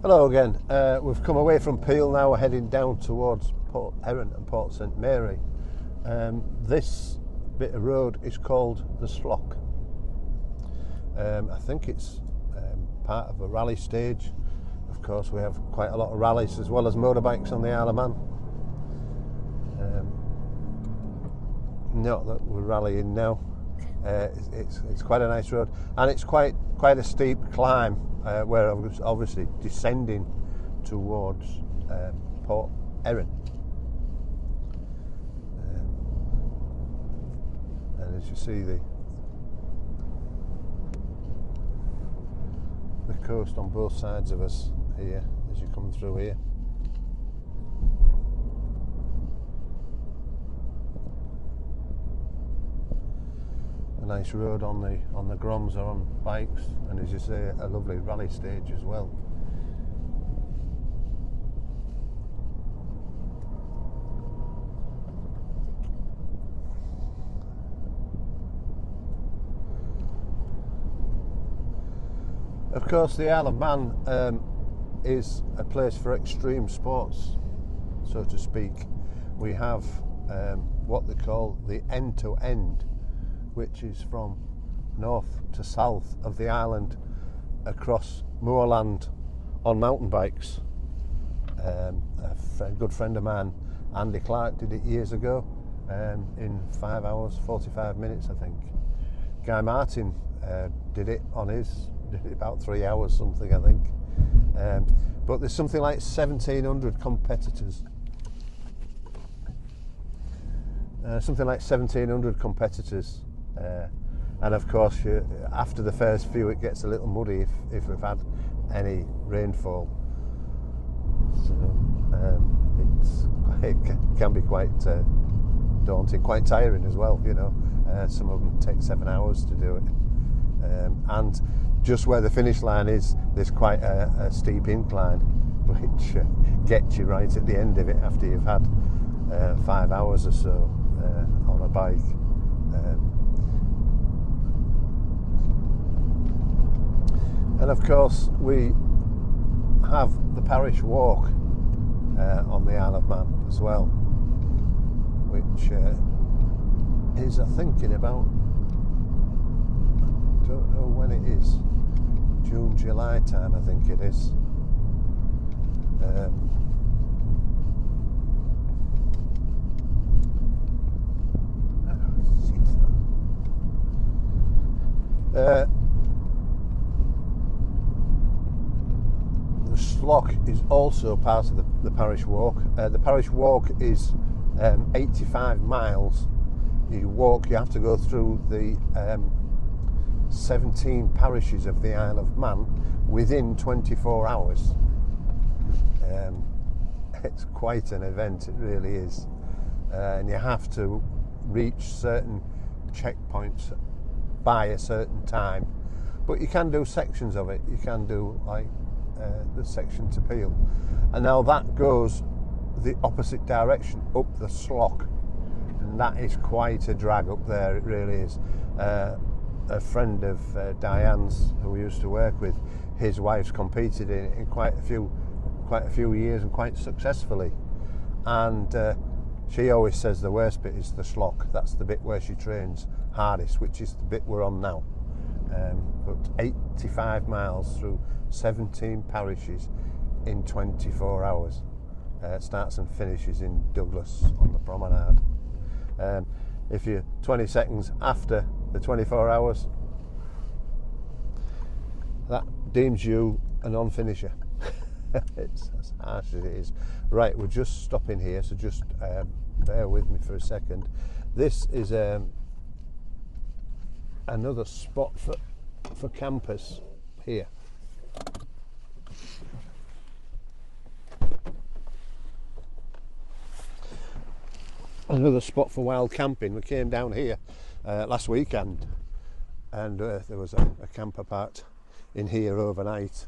Hello again. We've come away from Peel now. We're heading down towards Port Erin and Port St Mary. This bit of road is called the Slock. I think it's part of a rally stage. Of course, we have quite a lot of rallies as well as motorbikes on the Isle of Man. Not that we're rallying now. It's quite a nice road, and it's quite a steep climb where I was obviously descending towards Port Erin. And as you see the coast on both sides of us here as you come through here. A nice road on the Groms or on bikes, and as you say, a lovely rally stage as well. Of course, the Isle of Man is a place for extreme sports, so to speak. We have what they call the end-to-end, which is from north to south of the island across moorland on mountain bikes. A good friend of mine, Andy Clark, did it years ago in 5 hours 45 minutes, I think. Guy Martin did it about 3 hours something, I think. But there's something like 1,700 competitors. And of course, after the first few, it gets a little muddy if we've had any rainfall. So it can be quite daunting, quite tiring as well. You know, some of them take 7 hours to do it. And just where the finish line is, there's quite a steep incline, which gets you right at the end of it after you've had 5 hours or so on a bike. And of course, we have the parish walk on the Isle of Man as well, which is, I think, in about, don't know when it is, June, July time, I think it is. The Slock is also part of the parish walk. The parish walk is 85 miles. You have to go through the 17 parishes of the Isle of Man within 24 hours. It's quite an event, it really is. And you have to reach certain checkpoints by a certain time. But you can do sections of it. You can do like the section to Peel. And now that goes the opposite direction, up the Slock. And that is quite a drag up there, it really is. A friend of Diane's, who we used to work with, his wife's competed in it in quite a few years and quite successfully. And she always says the worst bit is the Slock. That's the bit where she trains hardest, which is the bit we're on now. But 85 miles through 17 parishes in 24 hours. Starts and finishes in Douglas on the promenade. If you're 20 seconds after the 24 hours, that deems you a non-finisher. It's as harsh as it is. Right, we're just stopping here, so just bear with me for a second. This is another spot for campers here. Another spot for wild camping. We came down here last weekend, and there was a camper parked in here overnight.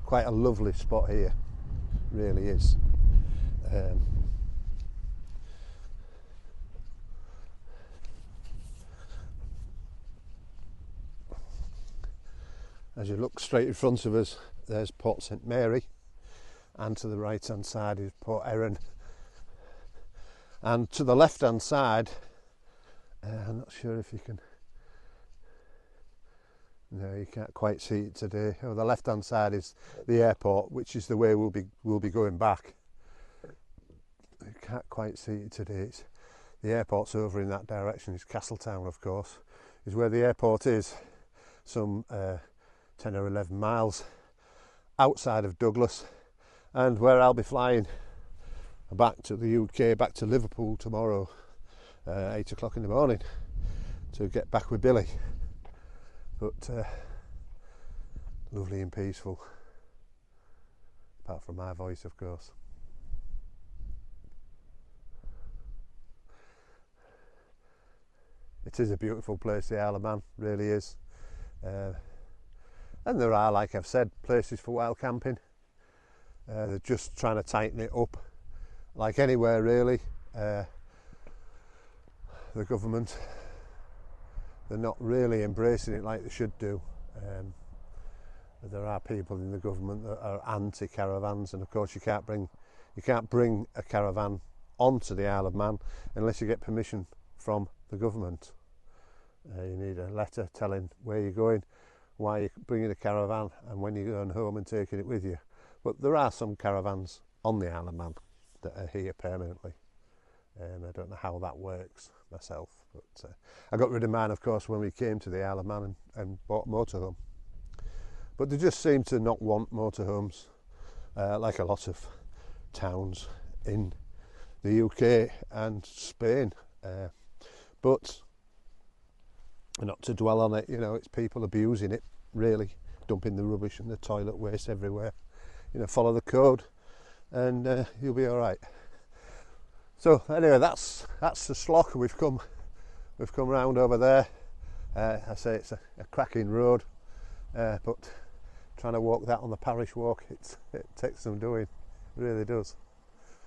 Quite a lovely spot here, really is. As you look straight in front of us, there's Port St Mary, and to the right hand side is Port Erin, and to the left hand side, I'm not sure if you can, no, you can't quite see it today. Oh, the left hand side is the airport, which is the way we'll be going back. You can't quite see it today. The airport's over in that direction. It's Castletown, of course, is where the airport is, some 10 or 11 miles outside of Douglas, and where I'll be flying back to the UK, back to Liverpool tomorrow, 8 o'clock in the morning, to get back with Billy. But lovely and peaceful, apart from my voice, of course. It is a beautiful place, the Isle of Man, really is. And there are, like I've said, places for wild camping. They're just trying to tighten it up, like anywhere really. The government, they're not really embracing it like they should do. There are people in the government that are anti-caravans, and of course you can't bring a caravan onto the Isle of Man unless you get permission from the government. You need a letter telling where you're going, why you're bringing a caravan, and when you're going home and taking it with you. But there are some caravans on the Isle of Man that are here permanently. I don't know how that works myself, but I got rid of mine, of course, when we came to the Isle of Man and bought a motorhome. But they just seem to not want motorhomes, like a lot of towns in the UK and Spain. But not to dwell on it, you know, it's people abusing it, really, dumping the rubbish and the toilet waste everywhere. You know, follow the code, and you'll be all right. So anyway, that's the Slough. We've come round over there. I say it's a cracking road, but trying to walk that on the parish walk, it takes some doing, it really does.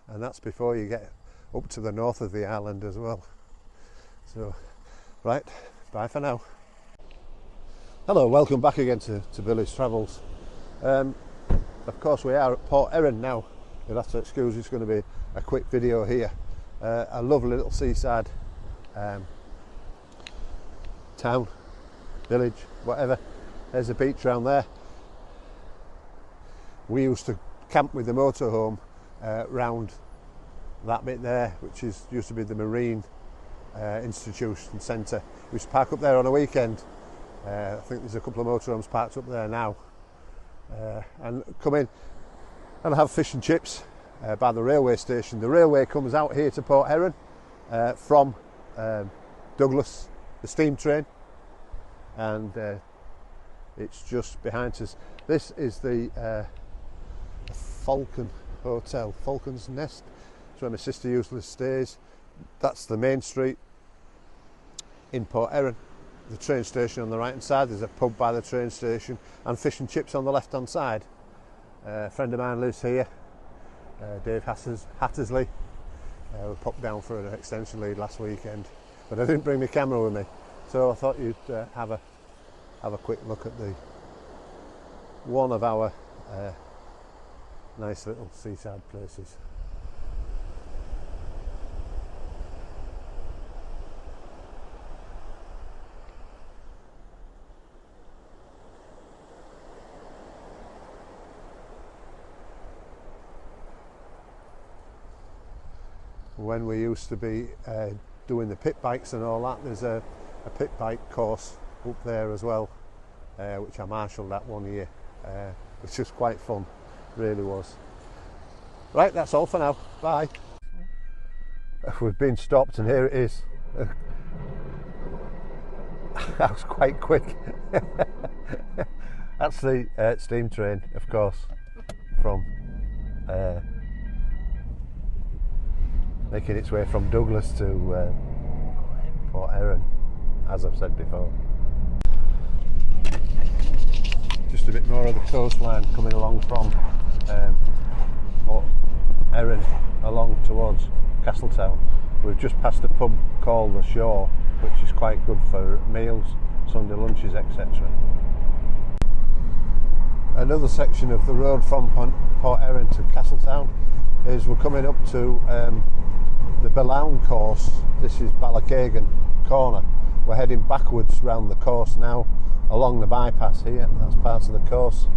And that's before you get up to the north of the island as well. So, right, bye for now. Hello, welcome back again to Billy's Travels. Of course we are at Port Erin now. You'll have to excuse, it's going to be a quick video here. A lovely little seaside town, village, whatever. There's a beach around there. We used to camp with the motorhome round that bit there, which used to be the Marine Institution Centre. We used to park up there on a weekend. I think there's a couple of motorhomes parked up there now, and come in and have fish and chips by the railway station. The railway comes out here to Port Erin from Douglas, the steam train, and it's just behind us. This is the Falcon Hotel, Falcon's Nest. It's where my sister usually stays. That's the main street in Port Erin. The train station on the right hand side, there's a pub by the train station, and fish and chips on the left hand side. A friend of mine lives here, Dave Hattersley. We popped down for an extension lead last weekend, but I didn't bring my camera with me, so I thought you'd have a quick look at one of our nice little seaside places. When we used to be doing the pit bikes and all that, there's a pit bike course up there as well, which I marshalled that one year, which was quite fun, really was. Right, that's all for now, bye. We've been stopped and here it is. That was quite quick. That's the steam train, of course, from making its way from Douglas to Port Erin, as I've said before. Just a bit more of the coastline coming along from Port Erin along towards Castletown. We've just passed a pub called The Shore, which is quite good for meals, Sunday lunches, etc. another section of the road from Port Erin to Castletown is we're coming up to the Belawn course. This is Balacagan corner. We're heading backwards round the course now along the bypass here. That's part of the course.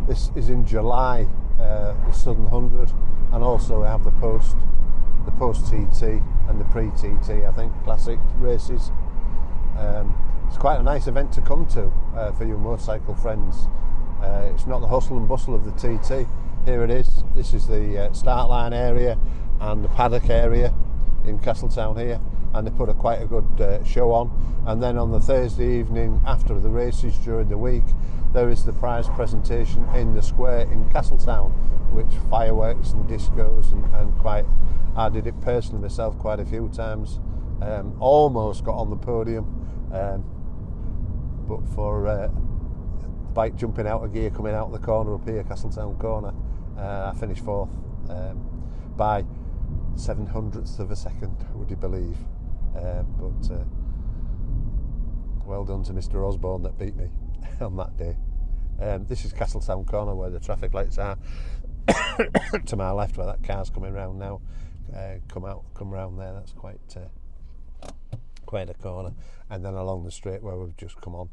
This is in July, the Southern 100, and also we have the post TT and the pre-TT, I think, classic races. It's quite a nice event to come to for your motorcycle friends. It's not the hustle and bustle of the TT. Here it is. This is the start line area and the paddock area in Castletown here, and they put quite a good show on. And then on the Thursday evening after the races during the week, there is the prize presentation in the square in Castletown, which fireworks and discos and quite. I did it personally myself quite a few times. Almost got on the podium, but for the bike jumping out of gear coming out the corner up here, Castletown corner, I finished fourth by 700ths of a second, would you believe? But well done to Mr. Osborne that beat me on that day. This is Castletown corner where the traffic lights are. To my left, where that car's coming round now. Come round there. That's quite a corner. And then along the straight where we've just come on.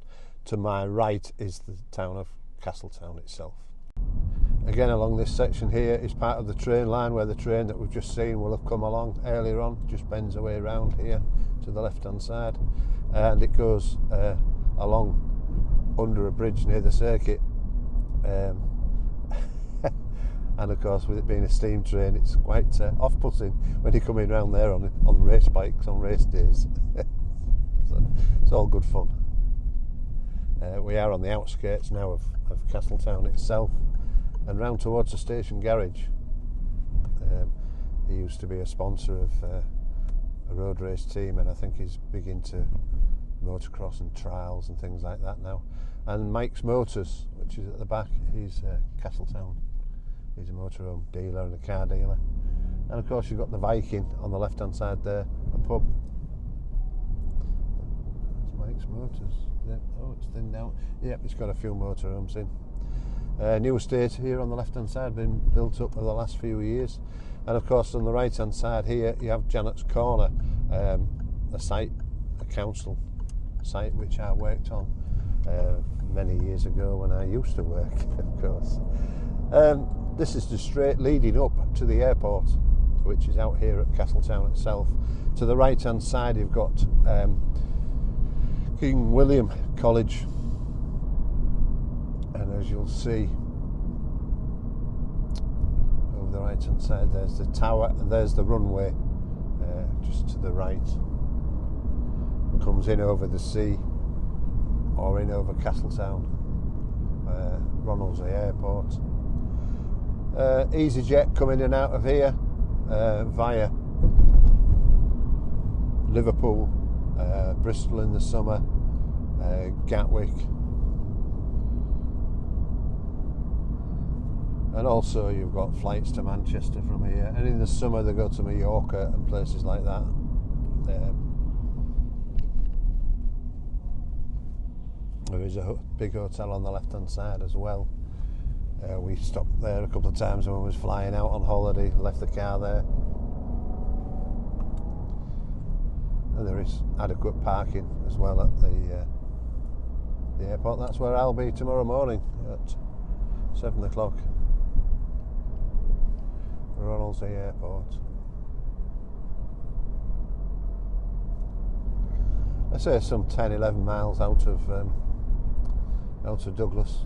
To my right is the town of Castletown itself. Again, along this section here is part of the train line where the train that we've just seen will have come along earlier on. Just bends away round here to the left hand side, and it goes along under a bridge near the circuit. And of course, with it being a steam train, it's quite off-putting when you're coming round there on race bikes on race days. So it's all good fun. We are on the outskirts now of Castletown itself, and round towards the station garage. He used to be a sponsor of a road race team, and I think he's big into motocross and trials and things like that now. And Mike's Motors, which is at the back, he's Castletown. He's a motorhome dealer and a car dealer. And of course you've got the Viking on the left hand side there, a pub. That's Mike's Motors. Yep. Oh, it's thinned out. Yep, it's got a few motorhomes in. New estate here on the left hand side, been built up over the last few years. And of course on the right hand side here you have Janet's Corner, a council site which I worked on many years ago when I used to work, of course. This is the straight leading up to the airport, which is out here at Castletown itself. To the right hand side you've got King William College, and as you'll see over the right hand side there's the tower and there's the runway just to the right. Comes in over the sea or in over Castletown, Ronaldsay Airport. EasyJet come in and out of here via Liverpool, Bristol in the summer, Gatwick, and also you've got flights to Manchester from here, and in the summer they go to Mallorca and places like that. There is a big hotel on the left hand side as well. We stopped there a couple of times when we was flying out on holiday, left the car there. And there is adequate parking as well at the airport. That's where I'll be tomorrow morning at 7 o'clock. Ronaldsay Airport. I say some 10-11 miles out of Douglas.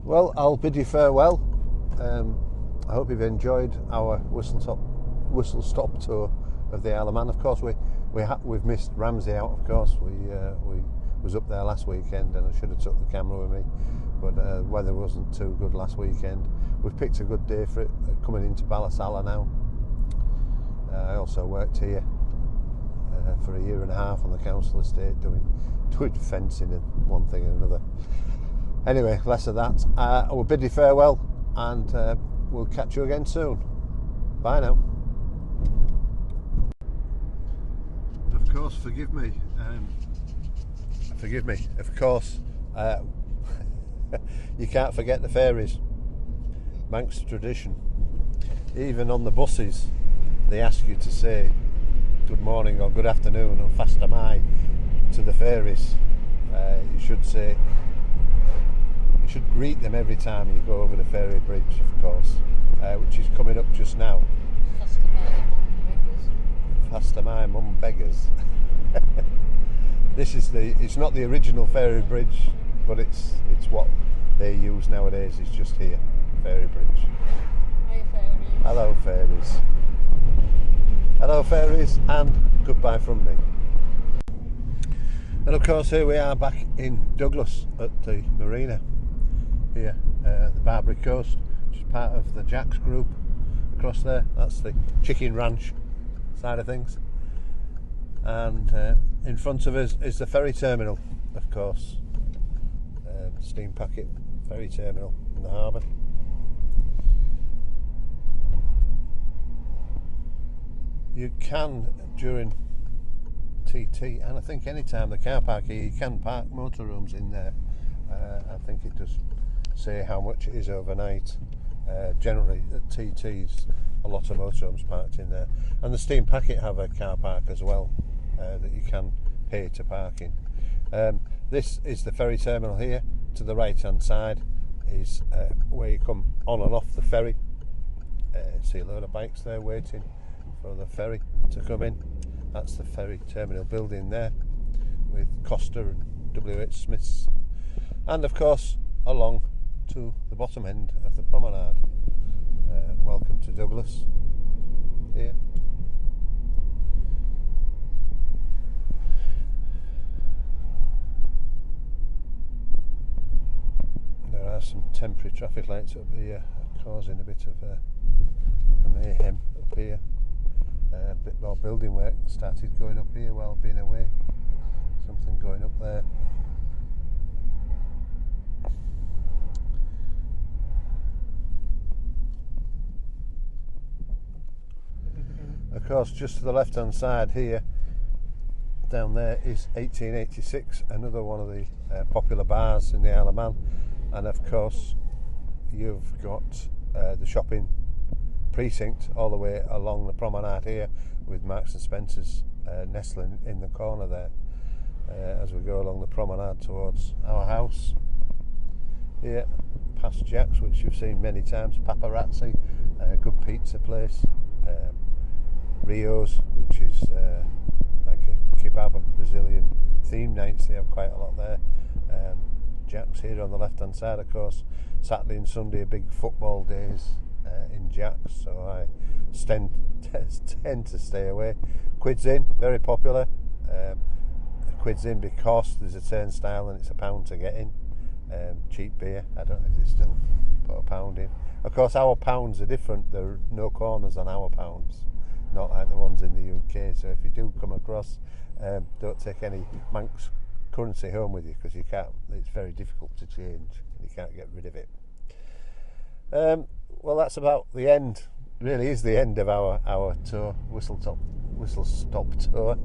Well, I'll bid you farewell. I hope you've enjoyed our whistle stop tour of the Isle of Man. Of course, we've missed Ramsey out. Of course, we was up there last weekend, and I should have took the camera with me, but the weather wasn't too good last weekend. We've picked a good day for it, coming into Ballasalla now. I also worked here for a year and a half on the council estate doing fencing and one thing and another. Anyway, less of that. I will bid you farewell, and we'll catch you again soon. Bye now. Of course, forgive me. Of course, you can't forget the fairies. Manx tradition. Even on the buses, they ask you to say good morning or good afternoon or fast am I to the fairies. You should greet them every time you go over the ferry bridge, of course, which is coming up just now. Fast am I, mum beggars. It's not the original ferry bridge, but it's what they use nowadays. It's just here, ferry bridge. Hi fairies. Hello fairies. Hello fairies, and goodbye from me. And of course, here we are back in Douglas at the marina here, the Barbary Coast, which is part of the Jacks group across there. That's the chicken ranch side of things. And in front of us is the ferry terminal, of course, steam packet ferry terminal in the harbour. You can, during TT, and I think any time the car park here, you can park motorhomes in there. I think it does say how much it is overnight. Generally at TT's a lot of motorhomes parked in there, and the steam packet have a car park as well that you can pay to park in. This is the ferry terminal here. To the right hand side is where you come on and off the ferry. See a load of bikes there waiting for the ferry to come in. That's the ferry terminal building there with Costa and W.H. Smith's, and of course along to the bottom end of the promenade. Welcome to Douglas here. There are some temporary traffic lights up here causing a bit of a mayhem up here. A bit more building work started going up here while being away. Something going up there. Of course, just to the left hand side here, down there is 1886, another one of the popular bars in the Isle of Man. And of course you've got the shopping precinct all the way along the promenade here, with Marks and Spencer's nestling in the corner there as we go along the promenade towards our house here, past Jack's, which you've seen many times, Paparazzi, good pizza place, Rio's, which is like a kebab and Brazilian theme nights. They have quite a lot there. Jack's here on the left hand side, of course. Saturday and Sunday are big football days in Jack's, so I tend to stay away. Quids in, very popular. Quids in because there's a turnstile and it's £1 to get in. Cheap beer, I don't know if they still put £1 in. Of course, our pounds are different. There are no corners on our pounds, not like the ones in the UK. So if you do come across, don't take any Manx currency home with you, because you can't. It's very difficult to change. You can't get rid of it. Well, that's about the end. Really is the end of our tour, whistle stop tour.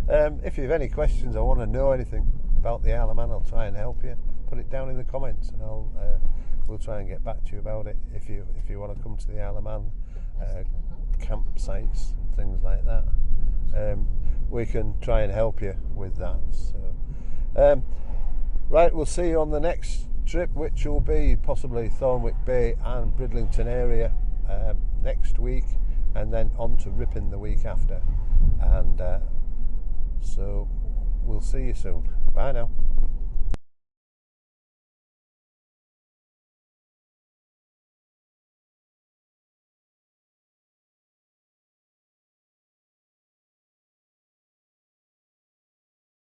If you have any questions or want to know anything about the Isle of Man, I'll try and help you. Put it down in the comments, and we'll try and get back to you about it. If you want to come to the Isle of Man, campsites and things like that, we can try and help you with that. So, right, we'll see you on the next trip, which will be possibly Thornwick Bay and Bridlington area next week, and then on to Ripon the week after. And so we'll see you soon. Bye now.